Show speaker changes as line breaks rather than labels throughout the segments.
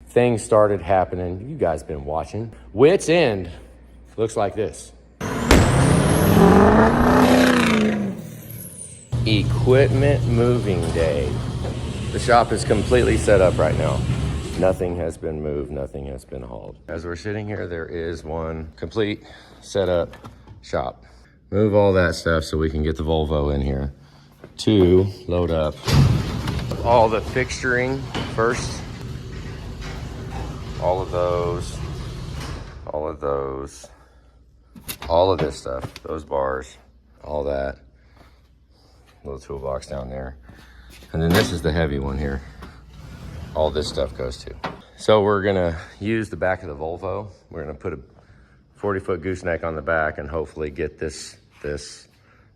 things started happening. You guys been watching. Wits End looks like this. Equipment moving day. The shop is completely set up right now. Nothing has been moved, nothing has been hauled. As we're sitting here, there is one complete setup shop. Move all that stuff so we can get the Volvo in here. 2, load up all the fixturing first. All of those, all of those, all of this stuff, those bars, all that. Little toolbox down there. And then this is the heavy one here. All this stuff goes to. So we're gonna use the back of the Volvo. We're gonna put a 40-foot gooseneck on the back and hopefully get this,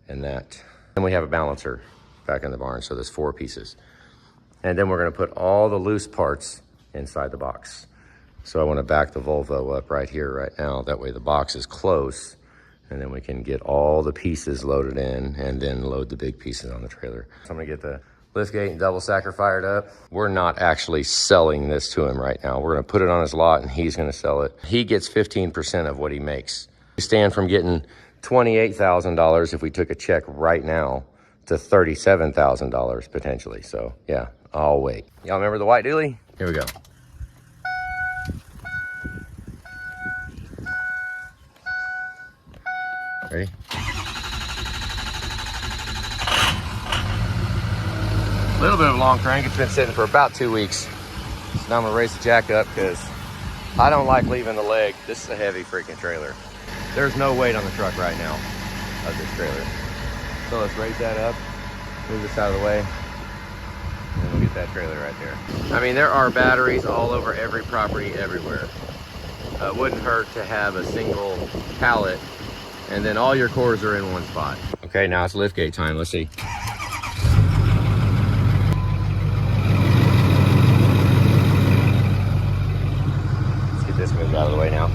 and that. And we have a balancer back in the barn, so there's 4 pieces. And then we're gonna put all the loose parts inside the box. So I wanna back the Volvo up right here, right now. That way the box is close, and then we can get all the pieces loaded in and then load the big pieces on the trailer. So I'm gonna get the liftgate and double stacker fired up. We're not actually selling this to him right now. We're gonna put it on his lot and he's gonna sell it. He gets 15% of what he makes. We stand from getting $28,000 if we took a check right now to $37,000 potentially. So yeah, I'll wait. Y'all remember the white dually? Here we go. Ready? A little bit of a long crank. It's been sitting for about 2 weeks. So now I'm gonna raise the jack up because I don't like leaving the leg. This is a heavy freaking trailer. There's no weight on the truck right now of this trailer. So let's raise that up, move this out of the way, and we'll get that trailer right there. I mean, there are batteries all over every property everywhere. It wouldn't hurt to have a single pallet and then all your cores are in one spot. Okay, now it's liftgate time. Let's see. This moved out of the way now.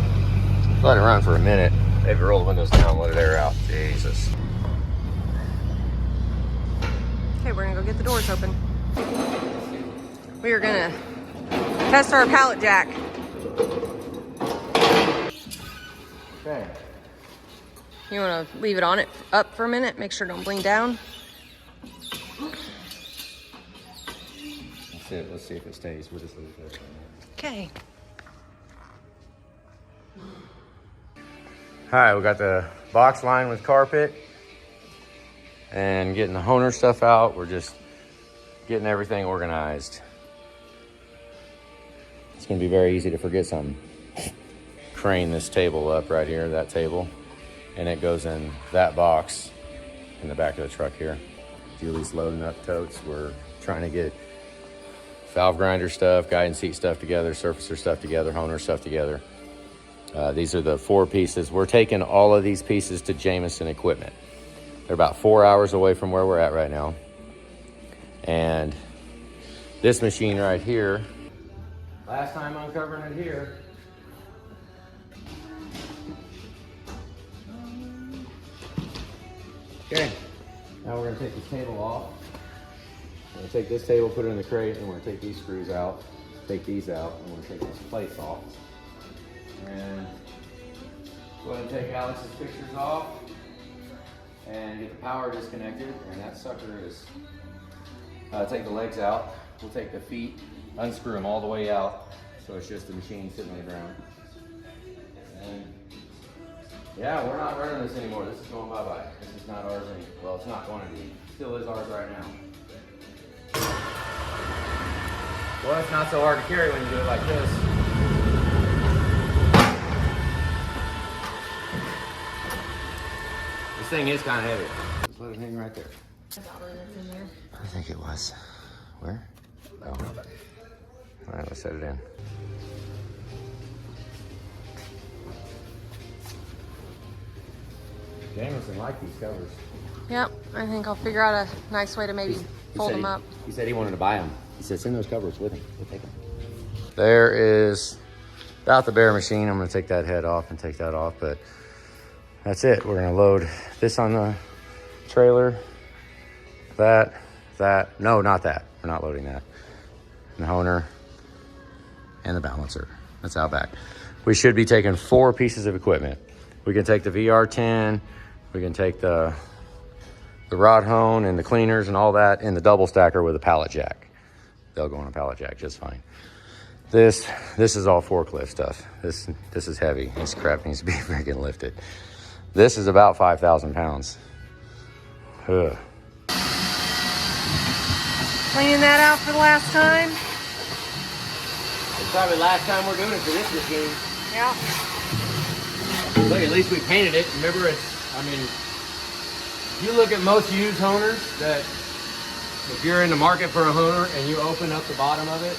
Let it run for a minute. Maybe roll the windows down, let it air out. Jesus.
Okay, we're gonna go get the doors open. We are gonna test our pallet jack.
Okay.
You wanna leave it on it up for a minute? Make sure it don't bling down.
Let's see if it stays. We'll just leave it there.
Okay.
All right, we got the box lined with carpet and getting the Honer stuff out. We're just getting everything organized. It's gonna be very easy to forget something. Crane this table up right here, that table, and it goes in that box in the back of the truck here. Julie's loading up totes. We're trying to get valve grinder stuff, guidance seat stuff together, surfacer stuff together, Honer stuff together. These are the 4 pieces. We're taking all of these pieces to Jameson Equipment. They're about 4 hours away from where we're at right now. And this machine right here, last time uncovering it here. Okay, now we're gonna take this table off. We're gonna take this table, put it in the crate, and we're gonna take these screws out, take these out, and we're gonna take these plates off. And go ahead and take Alex's pictures off and get the power disconnected, and that sucker is, take the legs out. We'll take the feet, unscrew them all the way out, so it's just the machine sitting on the ground. And yeah, we're not running this anymore. This is going bye-bye. This is not ours anymore. Well, it's not going to be. Still is ours right now. Well, it's not so hard to carry when you do it like this. This thing is kind of heavy. Just let it hang right there. I think it was. Where? Oh. All right, let's set it in. Jameson liked these covers.
Yep, I think I'll figure out a nice way to maybe fold them up.
He said he wanted to buy them. He said, send those covers with him. We'll take them. There is about the bare machine. I'm going to take that head off and take that off, but that's it. We're going to load this on the trailer. That. No, not that. We're not loading that. And the Honer. and the balancer. That's out back. We should be taking 4 pieces of equipment. We can take the VR10, we can take the rod hone and the cleaners and all that in the double stacker with a pallet jack. They'll go on a pallet jack just fine. This is all forklift stuff. This is heavy. This crap needs to be freaking lifted. This is about 5,000 pounds. Ugh.
Cleaning that out for the last time.
It's probably the last time we're doing it for this machine.
Yeah.
Look, at least we painted it. Remember, I mean, if you look at most used honers, that if you're in the market for a honer and you open up the bottom of it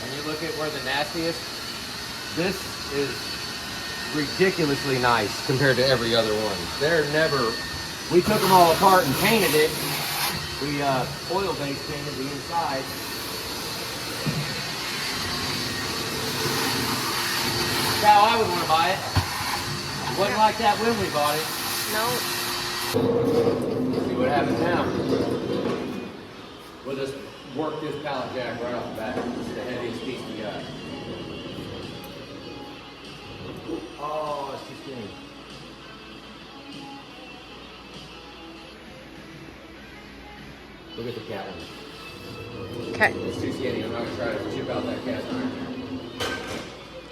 and you look at where the nastiest, this is ridiculously nice compared to every other one. We took them all apart and painted it. We oil-based painted the inside. That's how I would want to buy it. It wasn't like that when we bought it.
No.
See what happens now. We'll just work this pallet jack right off the bat. This is the heaviest piece we got. Oh, it's too skinny. Look at the cat one.
Okay.
It's too skinny. I'm not going to try to chip out that cast iron.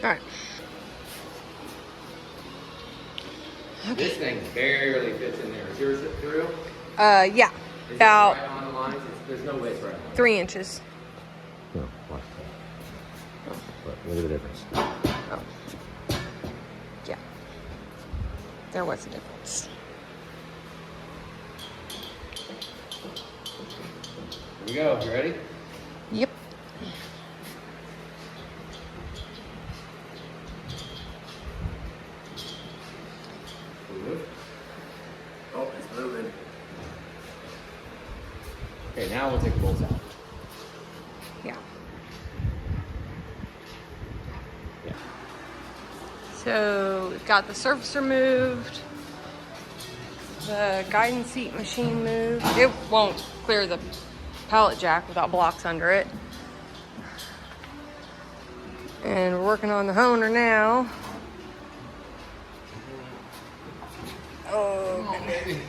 All right.
This thing barely fits in there. Is yours through?
Yeah.
Is
About
it right on the lines? There's no way it's right on.
3 inches.
No, watch that. But look at the difference.
Oh. Yeah. There was a difference.
Here we go. You ready?
Yep.
Oh, it's moving. Okay, now we'll take the bolts out.
Yeah.
Yeah.
So we've got the surface removed, the guidance seat machine moved. It won't clear the pallet jack without blocks under it. And we're working on the honer now. Oh,
baby.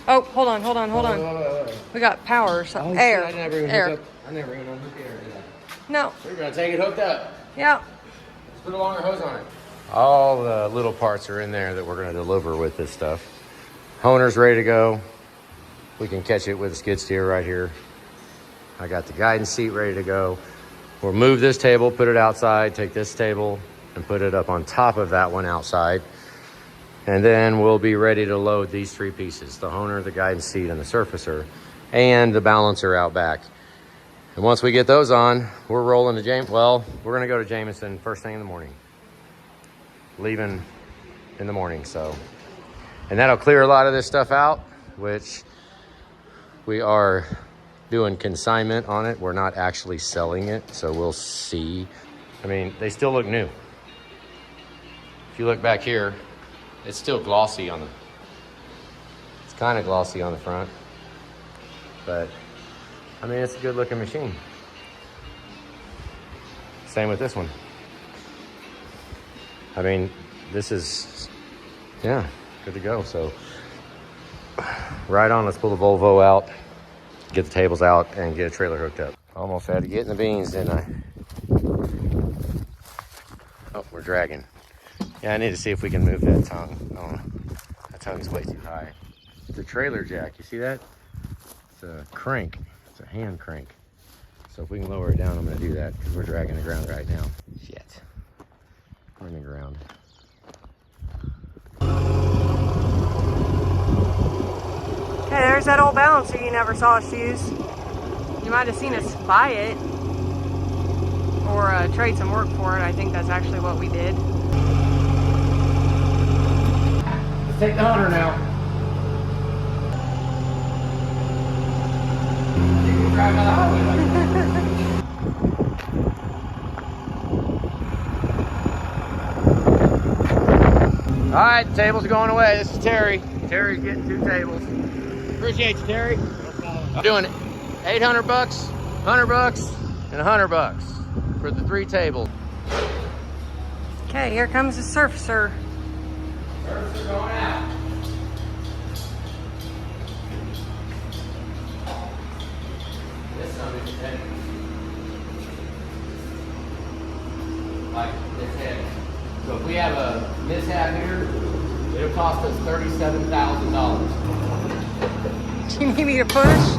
oh, hold on. We got power or something. Air.
I never even
Air.
hooked up. I never even unhooked the air, did I?
No.
We're gonna take it hooked up.
Yeah.
Let's put a longer hose on it. All the little parts are in there that we're gonna deliver with this stuff. Honer's ready to go. We can catch it with a skid steer right here. I got the guidance seat ready to go. We'll move this table, put it outside, take this table and put it up on top of that one outside. And then we'll be ready to load these 3 pieces, the honer, the guidance seat, and the surfacer, and the balancer out back. And once we get those on, we're rolling to we're gonna go to Jameson first thing in the morning. Leaving in the morning, so. And that'll clear a lot of this stuff out, which we are doing consignment on it. We're not actually selling it, so we'll see. I mean, they still look new. If you look back here, it's still glossy on it's kind of glossy on the front, but I mean, it's a good looking machine. Same with this one. I mean, this is, yeah, good to go. So right on, let's pull the Volvo out, get the tables out, and get a trailer hooked up. Almost had to get in the beans, didn't I? Oh, we're dragging. Yeah, I need to see if we can move that tongue. Oh, that tongue's way too high. It's a trailer jack, you see that? It's a crank, it's a hand crank. So if we can lower it down, I'm gonna do that because we're dragging the ground right now. Shit, we're in the ground.
Okay, there's that old balancer you never saw us use. You might have seen us buy it or trade some work for it. I think that's actually what we did.
Let's take the honer now. You can drive down the highway. All right, table's going away. This is Terry. Terry's getting 2 tables. Appreciate you, Terry. I'm doing it. 800 bucks, 100 bucks, and 100 bucks for the 3 tables.
Okay, here comes the surfacer.
Surfacer going out. This something's heavy. Like this heavy. So if we have a mishap here, it'll cost us $37,000.
Do you need me to push?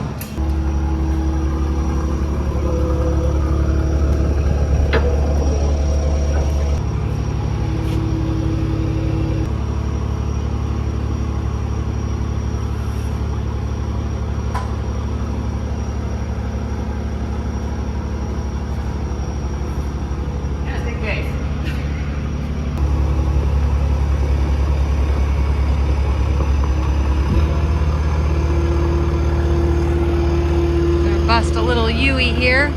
Just in case.
Bust a little Yui here.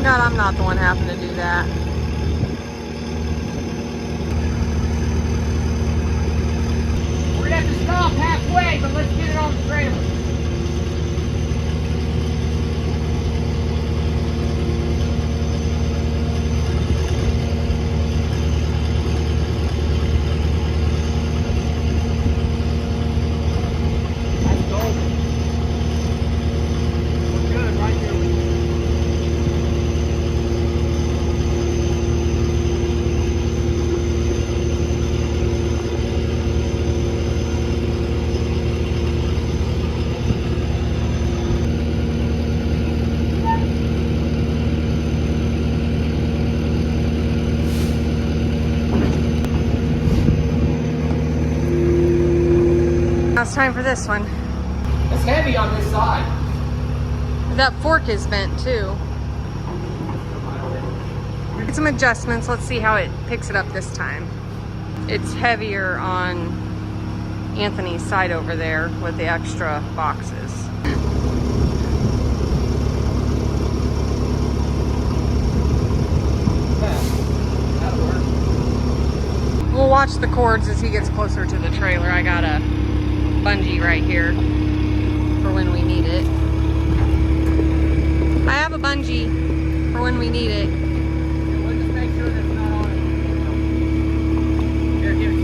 God, I'm not the one having to do that.
We're gonna have to stop halfway, but let's get it on the trailer. That's golden. We're good right here.
Now it's time for this one.
It's heavy on this side.
That fork is bent too. Get some adjustments. Let's see how it picks it up this time. It's heavier on Anthony's side over there with the extra boxes.
That'll work.
We'll watch the cords as he gets closer to the trailer. I got a bungee right here for when we need it. I have a bungee for when we need it.
We'll just make sure that's not on it. Here, give it.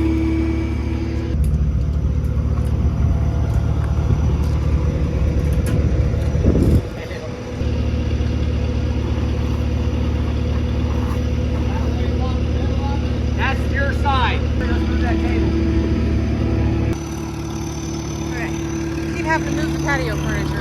That's your side. Let's move that table.
Okay. Keep having to move the patio furniture.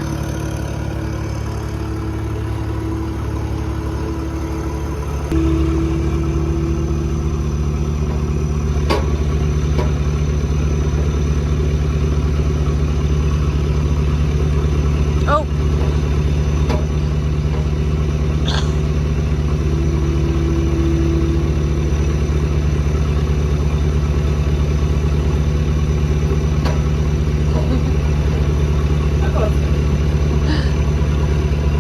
Oh.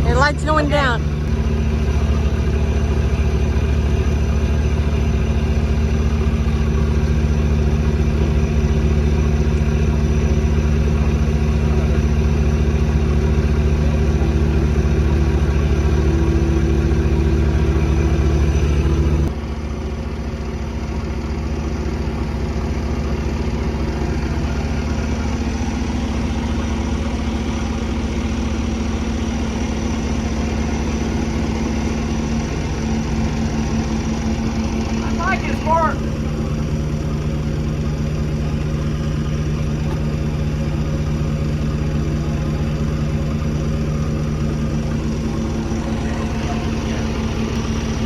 Your light's going down.
I like his fork.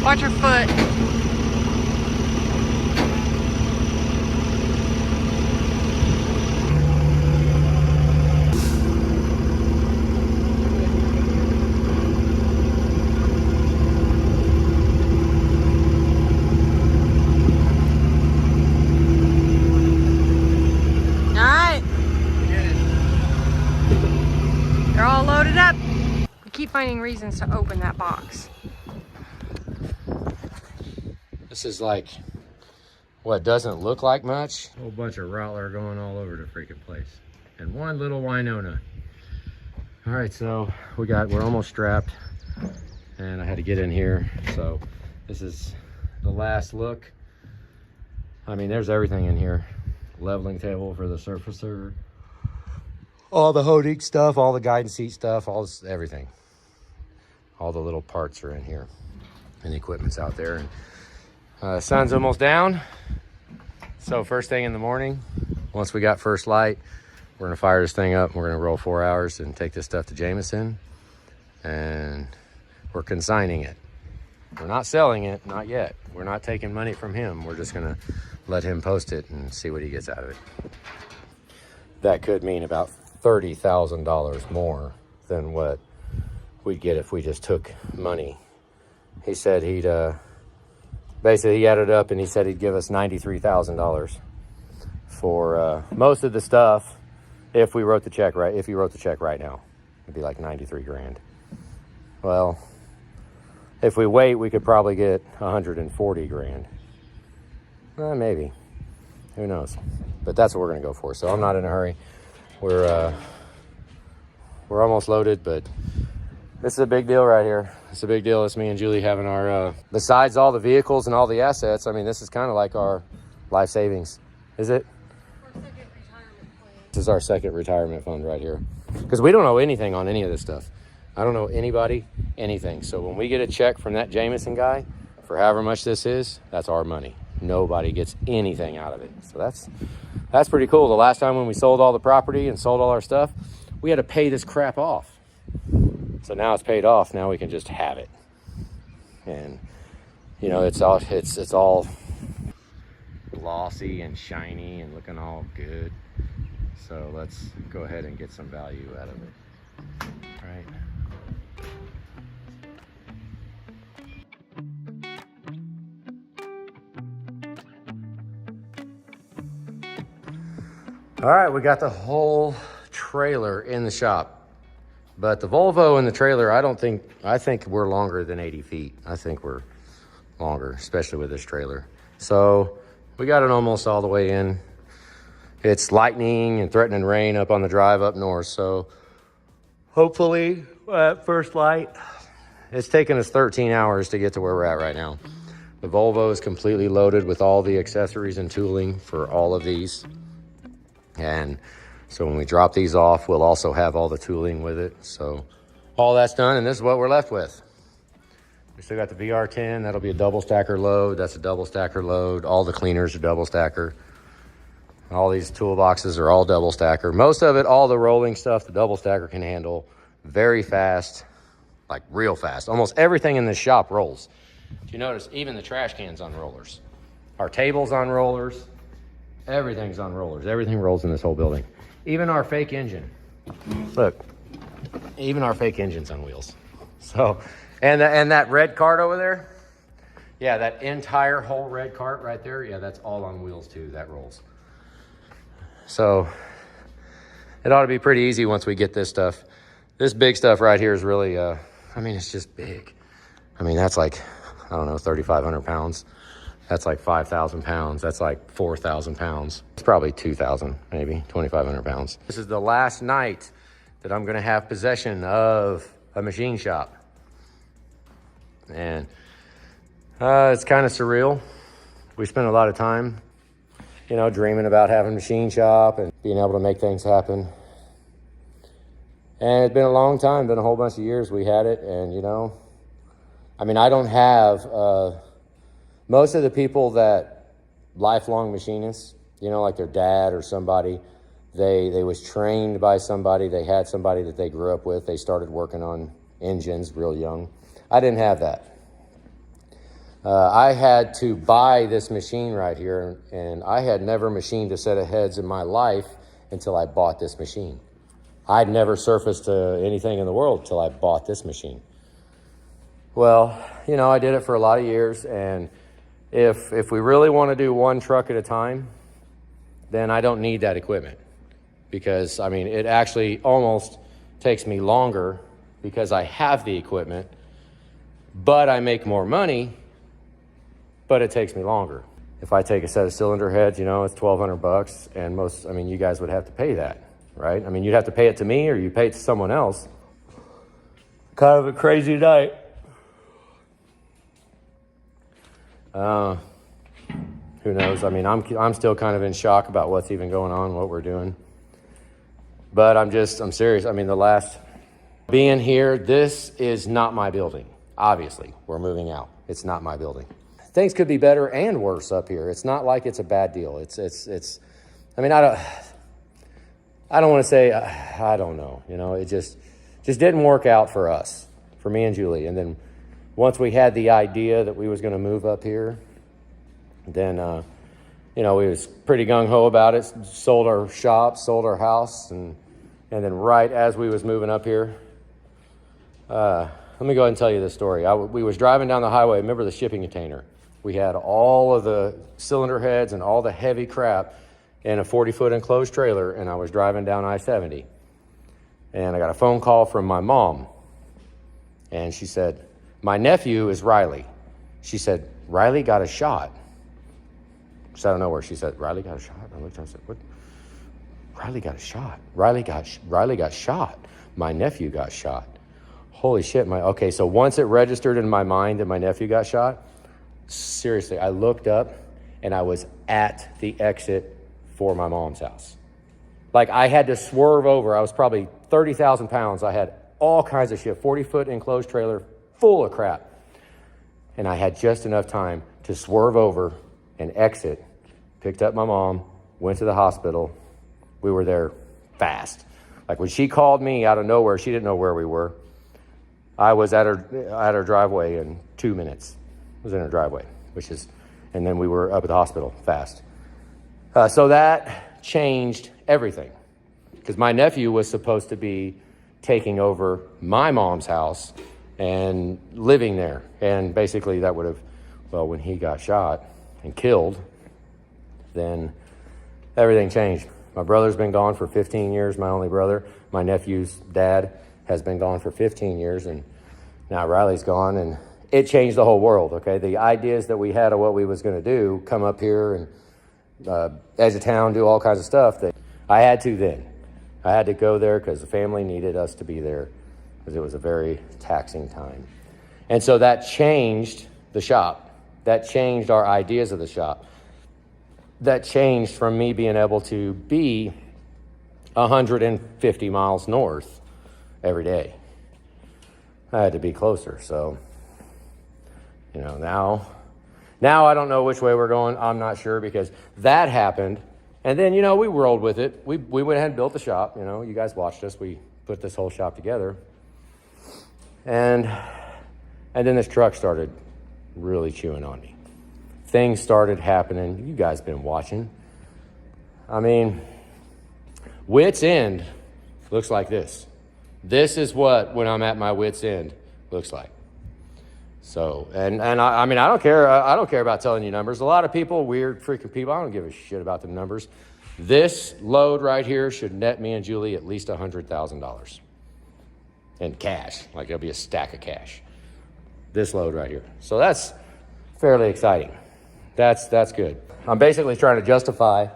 Watch your foot. all loaded up. We keep finding reasons to open that box.
This is like what doesn't look like much. A whole bunch of Rottler going all over the freaking place. And one little Winona. All right, so we're almost strapped and I had to get in here. So this is the last look. I mean, there's everything in here. Leveling table for the surfacer. All the Hodig stuff, all the guidance seat stuff, all this, everything. All the little parts are in here. And the equipment's out there. And sun's almost down. So first thing in the morning, once we got first light, we're gonna fire this thing up. We're gonna roll 4 hours and take this stuff to Jameson. And we're consigning it. We're not selling it, not yet. We're not taking money from him. We're just gonna let him post it and see what he gets out of it. That could mean about $30,000 more than what we'd get if we just took money. He said he'd, basically he added up and he said he'd give us $93,000 for most of the stuff. If we wrote the check right, if you wrote the check right now, it'd be like 93 grand. Well, if we wait, we could probably get 140 grand. Maybe, who knows? But that's what we're gonna go for. So I'm not in a hurry. We're almost loaded, but this is a big deal right here. It's a big deal. It's me and Julie having our, besides all the vehicles and all the assets, I mean, this is kind of like our life savings. Is it?
Our second retirement plan.
This is our second retirement fund right here. Because we don't owe anything on any of this stuff. I don't owe anybody anything. So when we get a check from that Jameson guy for however much this is, that's our money. Nobody gets anything out of it. So that's pretty cool. The last time when we sold all the property and sold all our stuff, we had to pay this crap off. So now it's paid off. Now we can just have it. And you know, it's all glossy and shiny and looking all good. So let's go ahead and get some value out of it. All right. All right, we got the whole trailer in the shop, but the Volvo and the trailer, I think we're longer than 80 feet. I think we're longer, especially with this trailer. So we got it almost all the way in. It's lightning and threatening rain up on the drive up north. So hopefully at first light, it's taken us 13 hours to get to where we're at right now. The Volvo is completely loaded with all the accessories and tooling for all of these. And so when we drop these off, we'll also have all the tooling with it. So all that's done, and this is what we're left with. We still got the VR10. That'll be a double stacker load. That's a double stacker load. All the cleaners are double stacker. All these toolboxes are all double stacker. Most of it, all the rolling stuff, the double stacker can handle very fast, like real fast. Almost everything in this shop rolls. Do you notice even the trash cans on rollers? Our tables on rollers. Everything's on rollers. Everything rolls in this whole building. Even our fake engine. Look, even our fake engine's on wheels. So, and that red cart over there, yeah, that entire whole red cart right there, yeah, that's all on wheels too. That rolls. So it ought to be pretty easy once we get this stuff. This big stuff right here is really, I mean, it's just big. I mean, that's like, I don't know, 3,500 pounds. That's like 5,000 pounds. That's like 4,000 pounds. It's probably 2,000, maybe 2,500 pounds. This is the last night that I'm gonna have possession of a machine shop. And it's kind of surreal. We spent a lot of time, you know, dreaming about having a machine shop and being able to make things happen. And it's been a long time, been a whole bunch of years we had it. And, you know, I mean, I don't have, most of the people that lifelong machinists, you know, like their dad or somebody, they was trained by somebody. They had somebody that they grew up with. They started working on engines real young. I didn't have that. I had to buy this machine right here, and I had never machined a set of heads in my life until I bought this machine. I'd never surfaced anything in the world until I bought this machine. Well, you know, I did it for a lot of years, and if we really want to do one truck at a time, then I don't need that equipment. Because, I mean, it actually almost takes me longer because I have the equipment, but I make more money, but it takes me longer. If I take a set of cylinder heads, you know, it's $1,200, and most, I mean, you guys would have to pay that, right? I mean, you'd have to pay it to me or you pay it to someone else. Kind of a crazy night. Who knows? I mean, I'm still kind of in shock about what's even going on, what we're doing. But I'm serious. I mean, being here, this is not my building. Obviously, we're moving out. It's not my building. Things could be better and worse up here. It's not like it's a bad deal. I mean, I don't want to say, I don't know. You know, it just didn't work out for us, for me and Julie. And then once we had the idea that we was going to move up here, then, you know, we was pretty gung-ho about it, sold our shop, sold our house, and then right as we was moving up here, let me go ahead and tell you this story. We was driving down the highway. Remember the shipping container? We had all of the cylinder heads and all the heavy crap in a 40-foot enclosed trailer, and I was driving down I-70. And I got a phone call from my mom, and she said, my nephew is Riley. She said, Riley got a shot. Just out of nowhere, she said, Riley got a shot? I looked at her and said, what? Riley got a shot. Riley got shot. My nephew got shot. Holy shit. Okay, so once it registered in my mind that my nephew got shot, seriously, I looked up and I was at the exit for my mom's house. Like, I had to swerve over. I was probably 30,000 pounds. I had all kinds of shit, 40-foot enclosed trailer full of crap. And I had just enough time to swerve over and exit, picked up my mom, went to the hospital. We were there fast. Like, when she called me out of nowhere, she didn't know where we were. I was at her driveway in 2 minutes. I was in her driveway, and then we were up at the hospital fast. So that changed everything, because my nephew was supposed to be taking over my mom's house and living there. And basically that would have, well, when he got shot and killed, then everything changed. My brother's been gone for 15 years, my only brother. My nephew's dad has been gone for 15 years, and now Riley's gone, and it changed the whole world, okay? The ideas that we had of what we was going to do, come up here and edge of town, do all kinds of stuff, that I had to then. I had to go there because the family needed us to be there, because it was a very taxing time. And so that changed the shop. That changed our ideas of the shop. That changed from me being able to be 150 miles north every day. I had to be closer. So, you know, now I don't know which way we're going. I'm not sure, because that happened. And then, you know, we rolled with it. We went ahead and built the shop. You know, you guys watched us. We put this whole shop together. And then this truck started really chewing on me. Things started happening. You guys been watching. I mean, wit's end looks like this. This is what, when I'm at my wit's end, looks like. So, and I mean, I don't care. I don't care about telling you numbers. A lot of people, weird freaking people, I don't give a shit about the numbers. This load right here should net me and Julie at least $100,000 in cash. Like, it'll be a stack of cash. This load right here. So that's fairly exciting. That's good. I'm basically trying to justify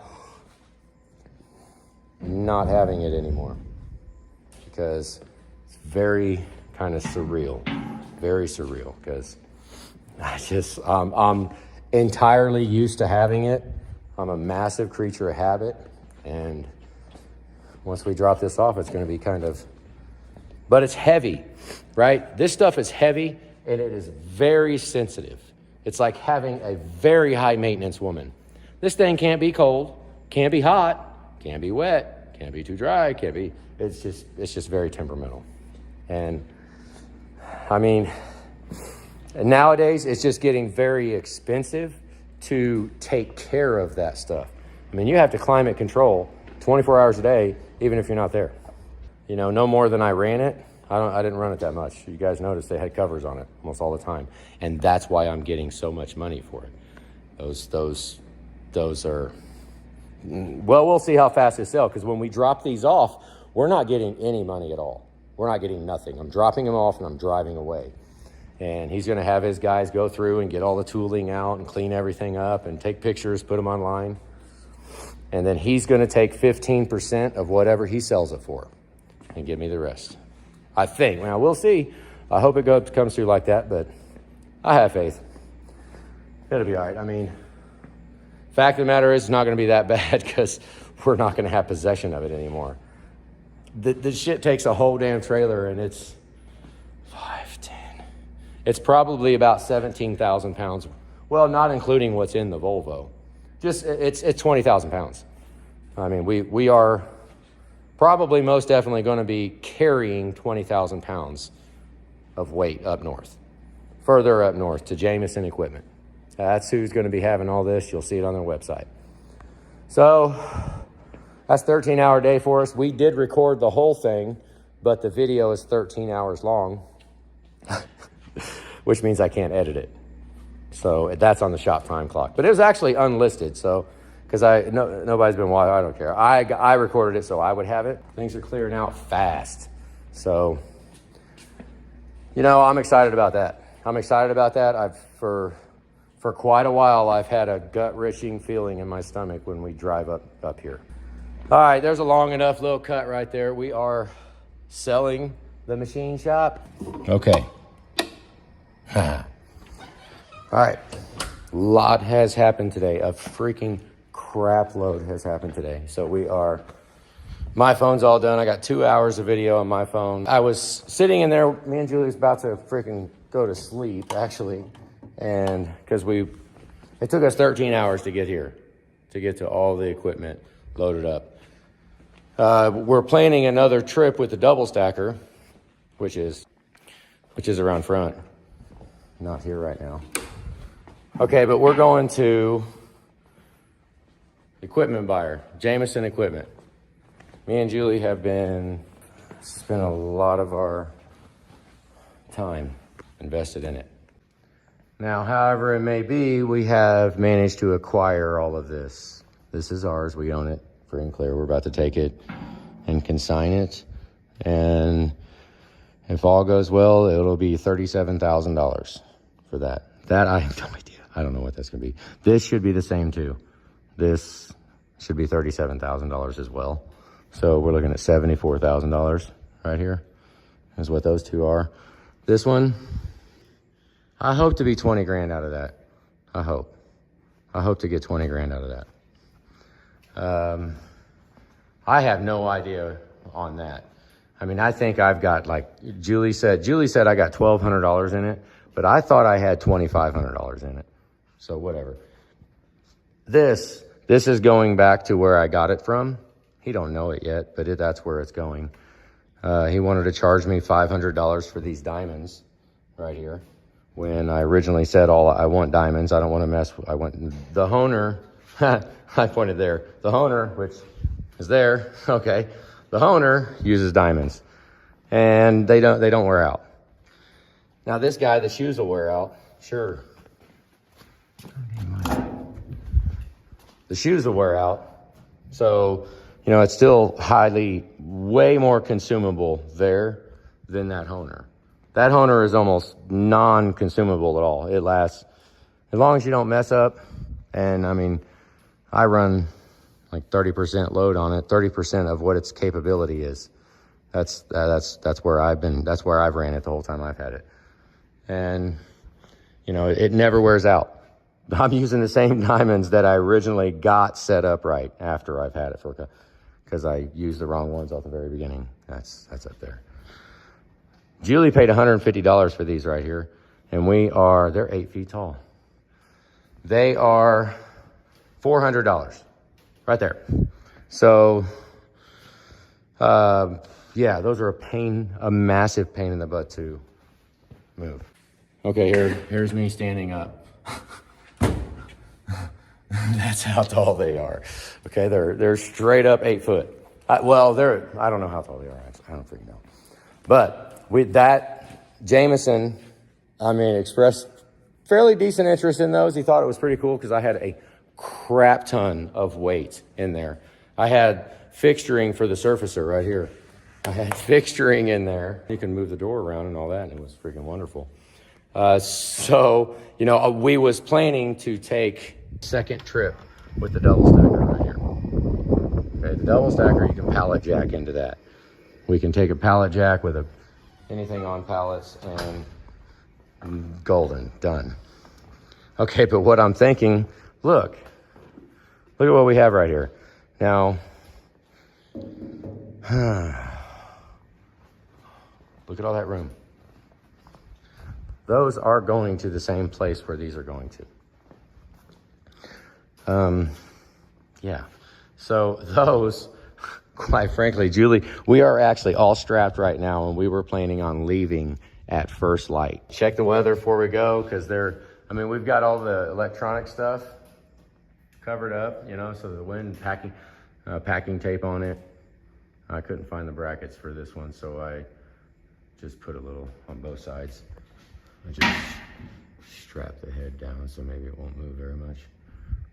not having it anymore, because it's very kind of surreal. Very surreal, because I'm entirely used to having it. I'm a massive creature of habit, and once we drop this off, it's going to be kind of, but it's heavy, right? This stuff is heavy, and it is very sensitive. It's like having a very high maintenance woman. This thing can't be cold, can't be hot, can't be wet, can't be too dry, can't be, it's just very temperamental. And I mean, nowadays it's just getting very expensive to take care of that stuff. I mean, you have to climate control 24 hours a day, even if you're not there. You know, no more than I ran it. I didn't run it that much. You guys noticed they had covers on it almost all the time. And that's why I'm getting so much money for it. Those are, well, we'll see how fast they sell, because when we drop these off, we're not getting any money at all. We're not getting nothing. I'm dropping him off and I'm driving away. And he's gonna have his guys go through and get all the tooling out and clean everything up and take pictures, put them online. And then he's gonna take 15% of whatever he sells it for and give me the rest. I think. Now, we'll see. I hope it comes through like that, but I have faith. It'll be all right. I mean, fact of the matter is, it's not gonna be that bad because we're not gonna have possession of it anymore. The shit takes a whole damn trailer, and it's 5, 10. It's probably about 17,000 pounds. Well, not including what's in the Volvo. Just, it's 20,000 pounds. I mean, we are probably most definitely going to be carrying 20,000 pounds of weight up north. Further up north to Jameson Equipment. That's who's going to be having all this. You'll see it on their website. So that's a 13-hour day for us. We did record the whole thing, but the video is 13 hours long, which means I can't edit it. So that's on the shop time clock. But it was actually unlisted, so because nobody's been watching. I don't care. I recorded it so I would have it. Things are clearing out fast. So, you know, I'm excited about that. I'm excited about that. For quite a while, I've had a gut-wrenching feeling in my stomach when we drive up here. All right, there's a long enough little cut right there. We are selling the machine shop. Okay. All right. A lot has happened today. A freaking crap load has happened today. So my phone's all done. I got 2 hours of video on my phone. I was sitting in there. Me and Julie was about to freaking go to sleep, actually. And because it took us 13 hours to get here, to get to all the equipment loaded up. We're planning another trip with the double stacker, which is around front. Not here right now. Okay, but we're going to equipment buyer, Jameson Equipment. Me and Julie have spent a lot of our time invested in it. Now, however it may be, we have managed to acquire all of this. This is ours. We own it, free and clear. We're about to take it and consign it. And if all goes well, it'll be $37,000 for that. That I have no idea. I don't know what that's going to be. This should be the same too. This should be $37,000 as well. So we're looking at $74,000 right here is what those two are. This one, I hope to be 20 grand out of that. I hope to get 20 grand out of that. I have no idea on that. I mean, I think I've got, like Julie said I got $1,200 in it, but I thought I had $2,500 in it. So whatever. This is going back to where I got it from. He don't know it yet, but that's where it's going. He wanted to charge me $500 for these diamonds right here. When I originally said, I want diamonds, I don't want to mess with, I want the Honer, I pointed there, the Honer, which is there, okay, the Honer uses diamonds, and they don't wear out. Now this guy, the shoes will wear out, sure. The shoes will wear out, so, you know, it's still way more consumable there than that Honer. That Honer is almost non-consumable at all. It lasts as long as you don't mess up. And I mean, I run like 30% load on it, 30% of what its capability is. That's where I've ran it the whole time I've had it. And you know, it never wears out. I'm using the same diamonds that I originally got set up right after I've had it because I used the wrong ones off the very beginning. That's up there. Julie paid $150 for these right here, and they're 8 feet tall. They are $400 right there. So, yeah, those are a massive pain in the butt to move. Okay, here's me standing up. That's how tall they are. Okay, they're straight up 8 foot. I don't know how tall they are. I don't freaking know. But with that, Jameson, expressed fairly decent interest in those. He thought it was pretty cool because I had a crap ton of weight in there. I had fixturing for the surfacer right here. I had fixturing in there. You can move the door around and all that, and it was freaking wonderful. So, you know, we was planning to take second trip with the double stacker right here. Okay, the double stacker, you can pallet jack into that. We can take a pallet jack with anything on pallets and golden, done. Okay, but what I'm thinking, look at what we have right here. Now, look at all that room. Those are going to the same place where these are going to. Yeah. So those, quite frankly, Julie, we are actually all strapped right now, and we were planning on leaving at first light. Check the weather before we go, because we've got all the electronic stuff covered up, you know, so the wind packing tape on it. I couldn't find the brackets for this one, so I just put a little on both sides. I just strap the head down so maybe it won't move very much.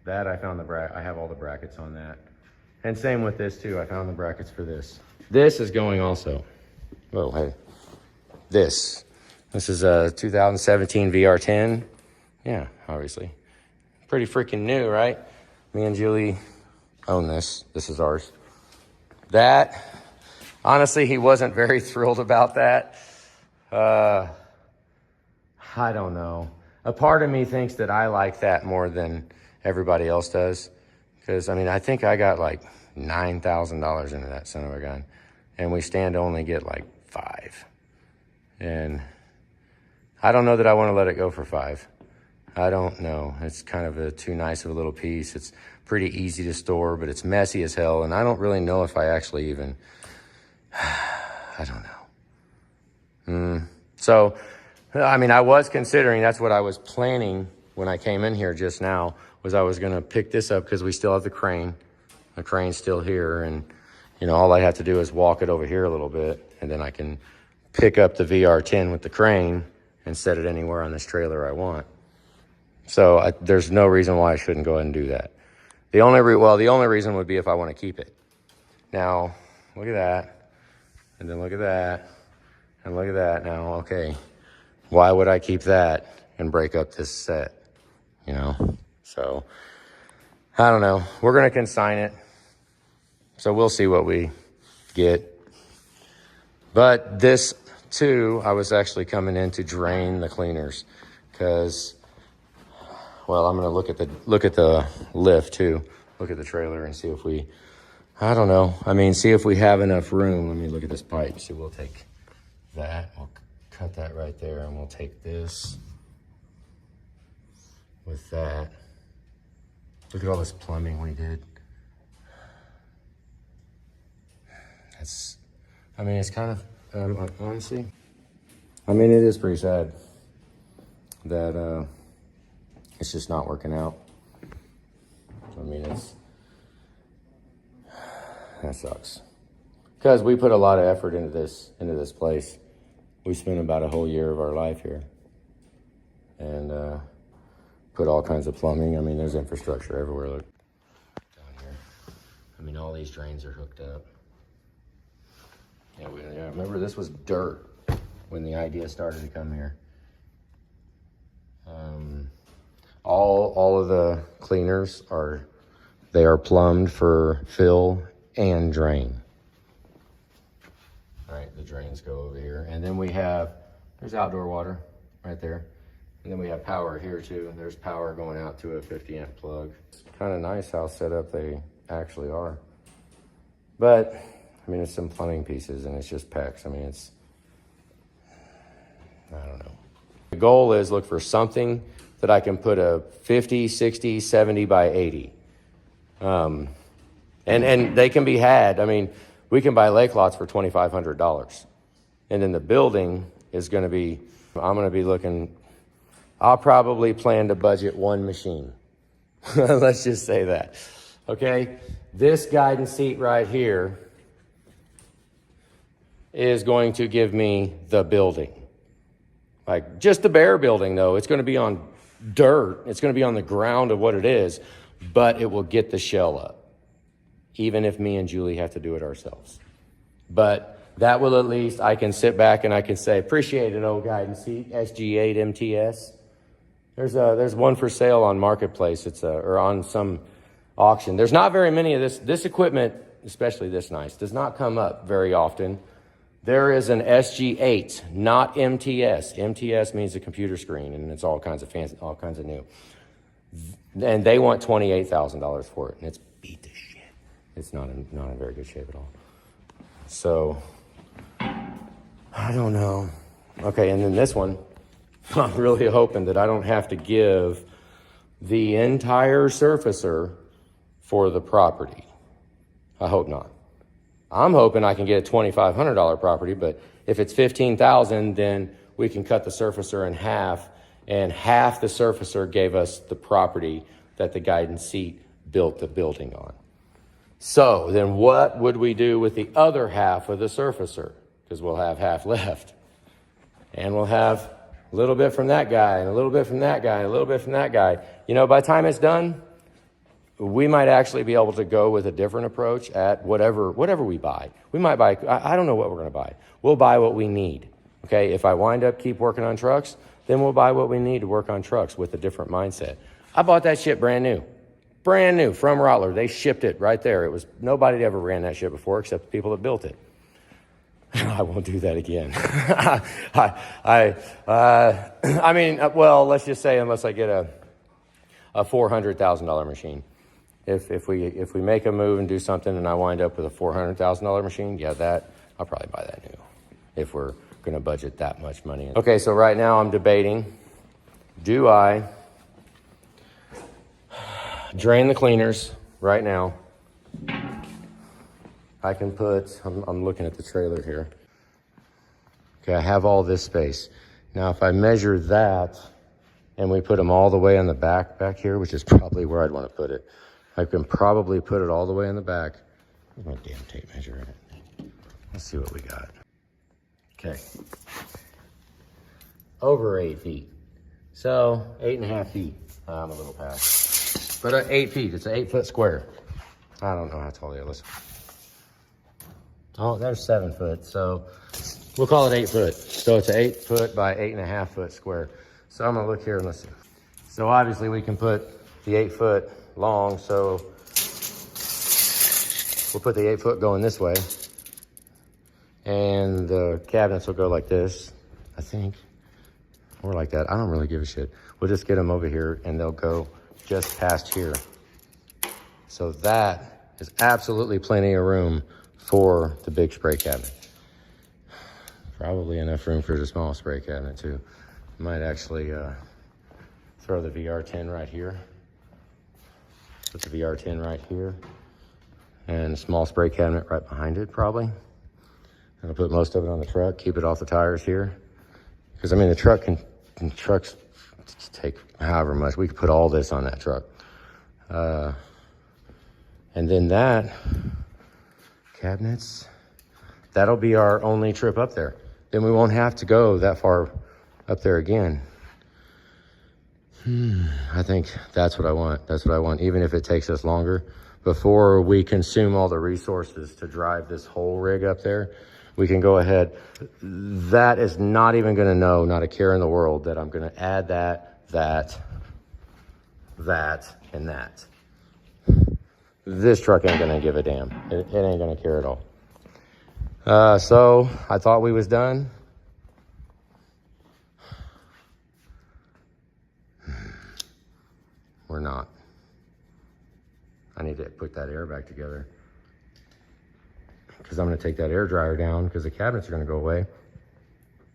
That I found I have all the brackets on that. And same with this too, I found the brackets for this. This is going also. Oh, hey. This is a 2017 VR10. Yeah, obviously. Pretty freaking new, right? Me and Julie own this. This is ours. That, honestly, he wasn't very thrilled about that. I don't know. A part of me thinks that I like that more than everybody else does. Because, I think I got like $9,000 into that son of a gun. And we stand to only get like 5. And I don't know that I want to let it go for 5. I don't know. It's kind of too nice of a little piece. It's pretty easy to store, but it's messy as hell. And I don't really know if I actually even, I don't know. So, I was considering, that's what I was planning when I came in here just now, was I was going to pick this up because we still have the crane. The crane's still here, and, you know, all I have to do is walk it over here a little bit, and then I can pick up the VR10 with the crane and set it anywhere on this trailer I want. So there's no reason why I shouldn't go ahead and do that. The only reason would be if I want to keep it. Now, look at that, and then look at that, and look at that. Now, okay, why would I keep that and break up this set, you know? So, I don't know. We're going to consign it, so we'll see what we get. But this, too, I was actually coming in to drain the cleaners because, well, I'm going to look at the lift, too. Look at the trailer and see if we, I don't know. See if we have enough room. Let me look at this pipe. See, we'll take that. We'll cut that right there, and we'll take this with that. Look at all this plumbing we did. It's kind of, honestly, it is pretty sad that it's just not working out. That sucks. Because we put a lot of effort into this place. We spent about a whole year of our life here. And put all kinds of plumbing. There's infrastructure everywhere. Look down here. All these drains are hooked up. Yeah, remember this was dirt when the idea started to come here. All of the cleaners are plumbed for fill and drain. All right, the drains go over here. And then there's outdoor water right there. And then we have power here too. There's power going out to a 50 amp plug. It's kind of nice how set up they actually are. But, it's some plumbing pieces and it's just PEX. I don't know. The goal is look for something that I can put a 50, 60, 70 by 80. And they can be had. We can buy lake lots for $2,500. And then the building is going to be, I'll probably plan to budget 1 machine. Let's just say that. Okay? This guidance seat right here is going to give me the building. Like, just the bare building, though. It's going to be on dirt. It's going to be on the ground of what it is, but it will get the shell up, even if me and Julie have to do it ourselves. But That will at least, I can sit back and I can say, appreciate it, old guidance seat, SG8 MTS. There's one for sale on Marketplace. Or on some auction. There's not very many of this equipment, especially this nice, does not come up very often. There is an SG8, not MTS. MTS means a computer screen, and it's all kinds of fancy, all kinds of new. And they want $28,000 for it, and it's beat to shit. It's not in very good shape at all. So, I don't know. Okay, and then this one, I'm really hoping that I don't have to give the entire surfacer for the property. I hope not. I'm hoping I can get a $2,500 property, but if it's $15,000, then we can cut the surfacer in half, and half the surfacer gave us the property that the guidance seat built the building on. So then what would we do with the other half of the surfacer? Because we'll have half left. And we'll have a little bit from that guy, and a little bit from that guy, and a little bit from that guy. You know, by the time it's done, we might actually be able to go with a different approach at whatever we buy. We might buy, I don't know what we're going to buy. We'll buy what we need. Okay, if I wind up keep working on trucks, then we'll buy what we need to work on trucks with a different mindset. I bought that shit brand new from Rottler. They shipped it right there. It was nobody ever ran that shit before except the people that built it. I won't do that again. I mean, well, let's just say unless I get a $400,000 machine. If we make a move and do something and I wind up with a $400,000 machine, yeah, that I'll probably buy that new if we're going to budget that much money. Okay, so right now I'm debating, do I drain the cleaners right now? I can put, I'm looking at the trailer here. Okay, I have all this space. Now if I measure that and we put them all the way on the back here, which is probably where I'd want to put it. I can probably put it all the way in the back. Where's my damn tape measure in it? Let's see what we got. Okay. Over 8 feet. So 8.5 feet. I'm a little past. But 8 feet, it's an 8 foot square. I don't know how tall they are. Listen. Oh, there's 7 foot. So we'll call it 8 foot. So it's an 8 foot by 8.5 foot square. So I'm gonna look here and let's see. So obviously we can put the 8 foot long, so we'll put the 8 foot going this way. And the cabinets will go like this, I think. Or like that, I don't really give a shit. We'll just get them over here and they'll go just past here. So that is absolutely plenty of room for the big spray cabinet. Probably enough room for the small spray cabinet too. Might actually throw the VR10 right here. Put the VR10 right here. And a small spray cabinet right behind it, probably. And I'll put most of it on the truck, keep it off the tires here. Because, I mean, the trucks take however much. We could put all this on that truck. And then that, cabinets, that'll be our only trip up there. Then we won't have to go that far up there again. I think that's what I want. That's what I want, even if it takes us longer. Before we consume all the resources to drive this whole rig up there, we can go ahead. That is not even gonna know, not a care in the world, that I'm gonna add that, and that. This truck ain't gonna give a damn. It ain't gonna care at all. So I thought we was done. We're not. I need to put that air back together because I'm going to take that air dryer down because the cabinets are going to go away.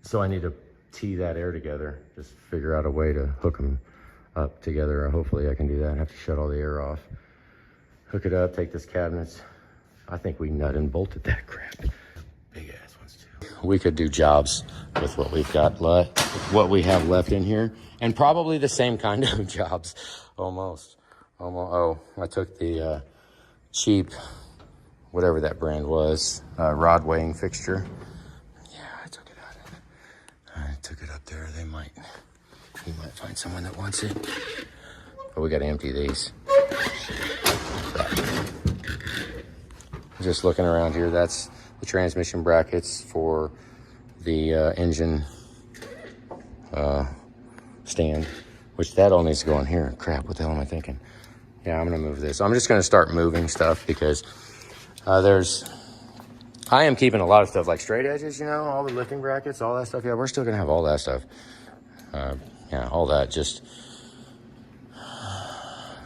So I need to tee that air together, just figure out a way to hook them up together. Hopefully I can do that. I have to shut all the air off, hook it up, take this cabinets. I think we nut and bolted that crap. Big ass ones too. We could do jobs with what we've got left, what we have left in here, and probably the same kind of jobs. Almost. Oh, I took the cheap, whatever that brand was, rod weighing fixture. Yeah, I took it out of it. I took it up there. We might find someone that wants it. But we got to empty these. Just looking around here, that's the transmission brackets for the engine stand, which that all needs to go in here. Crap, what the hell am I thinking? Yeah, I'm gonna move this. I'm just gonna start moving stuff because I am keeping a lot of stuff like straight edges, you know, all the lifting brackets, all that stuff. Yeah, we're still gonna have all that stuff. Yeah, all that. Just, I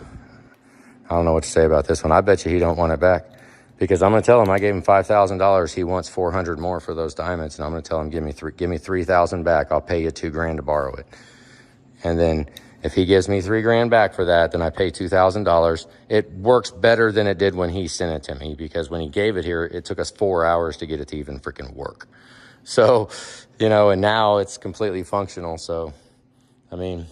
don't know what to say about this one. I bet you he don't want it back because I'm gonna tell him I gave him $5,000. He wants 400 more for those diamonds, and I'm gonna tell him give me 3,000 back. I'll pay you $2,000 to borrow it, and then if he gives me $3,000 back for that, then I pay $2,000. It works better than it did when he sent it to me because when he gave it here, it took us 4 hours to get it to even freaking work. So, you know, and now it's completely functional. So, I mean,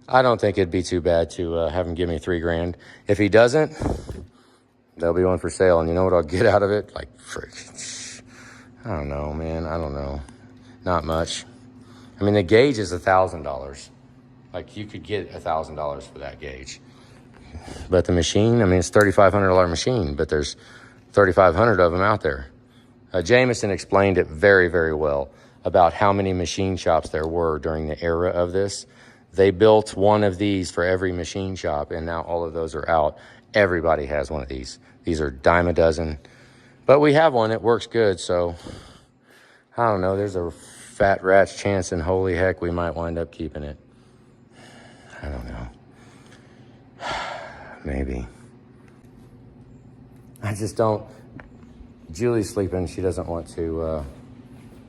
I don't think it'd be too bad to have him give me $3,000. If he doesn't, there'll be one for sale. And you know what I'll get out of it? Like, I don't know, man. I don't know. Not much. I mean, the gauge is $1,000. Like, you could get $1,000 for that gauge. But the machine, I mean, it's a $3,500 machine, but there's 3,500 of them out there. Jameson explained it very, very well about how many machine shops there were during the era of this. They built one of these for every machine shop, and now all of those are out. Everybody has one of these. These are dime a dozen. But we have one. It works good, so I don't know. There's a fat rat's chance, and holy heck, we might wind up keeping it. I don't know. Maybe. I just don't. Julie's sleeping. She doesn't want to.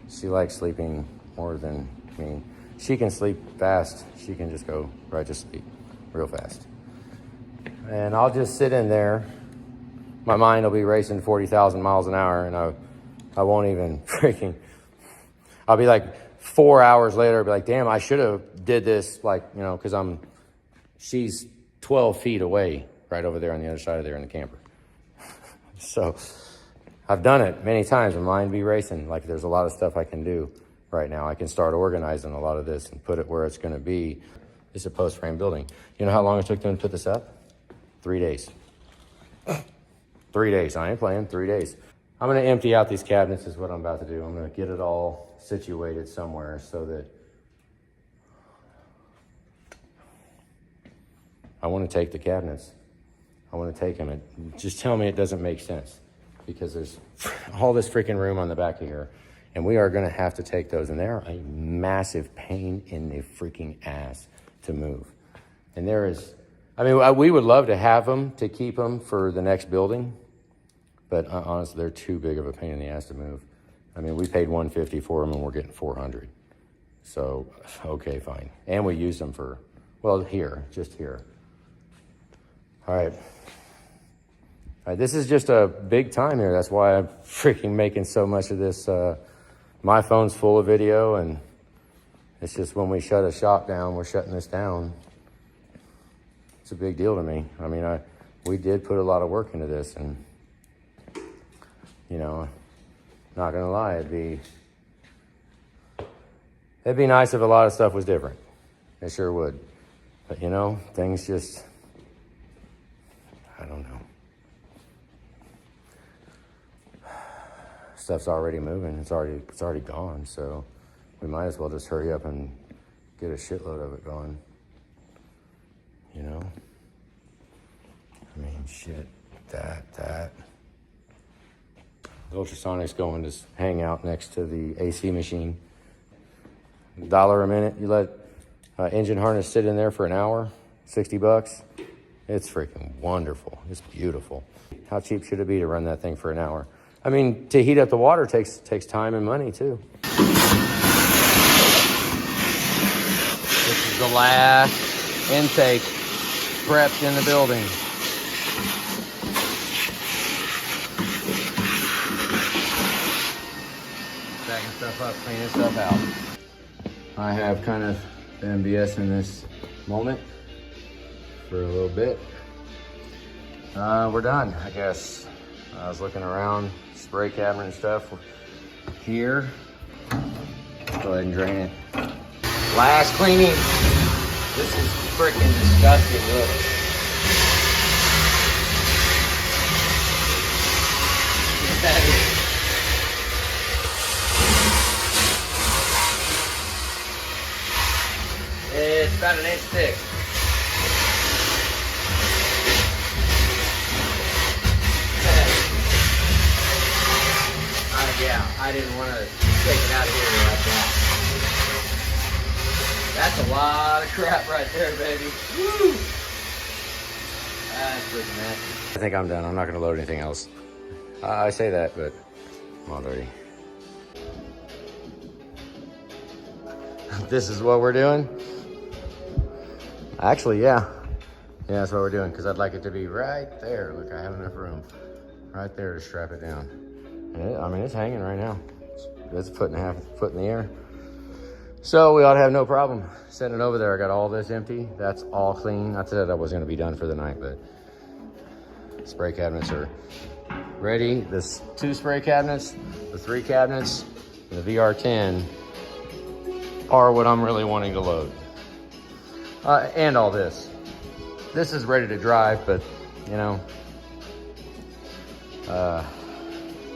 She likes sleeping more than me. She can sleep fast. She can just go right to sleep real fast. And I'll just sit in there. My mind will be racing 40,000 miles an hour, and I won't even freaking. I'll be like 4 hours later. I'll be like, damn, I should have did this, like, you know, because she's 12 feet away right over there on the other side of there in the camper. So I've done it many times. My mind be racing. Like, there's a lot of stuff I can do right now. I can start organizing a lot of this and put it where it's going to be. It's a post frame building. You know how long it took them to put this up? 3 days. 3 days. I ain't playing. 3 days. I'm going to empty out these cabinets is what I'm about to do. I'm going to get it all situated somewhere so that I want to take the cabinets. I want to take them and just tell me it doesn't make sense because there's all this freaking room on the back of here, and we are going to have to take those, and they're a massive pain in the freaking ass to move. And there is, I mean, we would love to have them to keep them for the next building, but honestly, they're too big of a pain in the ass to move. I mean, we paid $150 for them, and we're getting $400. So, okay, fine. And we used them for, well, just here. All right. This is just a big time here. That's why I'm freaking making so much of this. My phone's full of video, and it's just when we shut a shop down, we're shutting this down. It's a big deal to me. I mean, we did put a lot of work into this, and, you know, not gonna lie, it'd be nice if a lot of stuff was different. It sure would. But, you know, things just, I don't know. Stuff's already moving. It's already gone. So we might as well just hurry up and get a shitload of it going. You know? I mean, shit. That. The ultrasonic's going to hang out next to the AC machine. $1 a minute. You let engine harness sit in there for an hour, $60. It's freaking wonderful. It's beautiful. How cheap should it be to run that thing for an hour? I mean, to heat up the water takes time and money, too. This is the last intake prepped in the building. Backing stuff up, cleaning stuff out. I have kind of been BSing this moment for a little bit. We're done, I guess. I was looking around, spray cabinet and stuff here. Go ahead and drain it. Last cleaning. This is freaking disgusting, look. about an inch thick. Yeah, I didn't want to take it out of here like that. That's a lot of crap right there, baby. Woo! That's pretty nasty. I think I'm done. I'm not going to load anything else. I say that, but I'm all dirty. This is what we're doing? Actually, yeah. Yeah, that's what we're doing, because I'd like it to be right there. Look, I have enough room right there to strap it down. I mean, it's hanging right now. It's a foot and a half, foot in the air. So we ought to have no problem setting it over there. I got all this empty. That's all clean. I said I was going to be done for the night, but spray cabinets are ready. There's 2 spray cabinets, the 3 cabinets, and the VR10 are what I'm really wanting to load. And all this. This is ready to drive, but you know,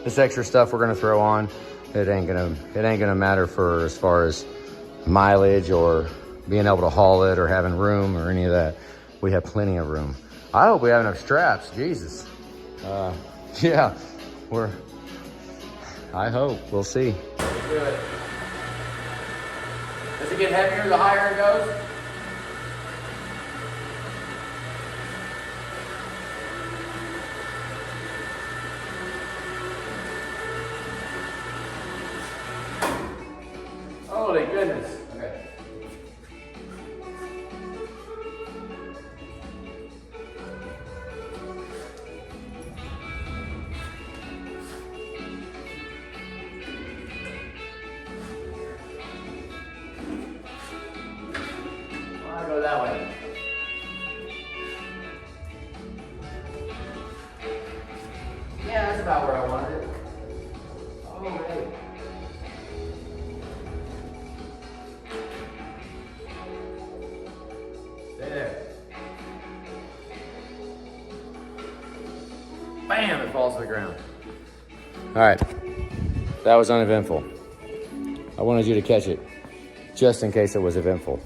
this extra stuff we're gonna throw on, it ain't gonna matter for as far as mileage or being able to haul it or having room or any of that. We have plenty of room. I hope we have enough straps. Jesus. Yeah, I hope. We'll see. Let's do it. Does it get heavier the higher it goes? Holy goodness. Okay. I'll go that way. Yeah, that's about where I wanted it. Oh, hey. There. Bam, it falls to the ground. All right, that was uneventful. I wanted you to catch it just in case it was eventful.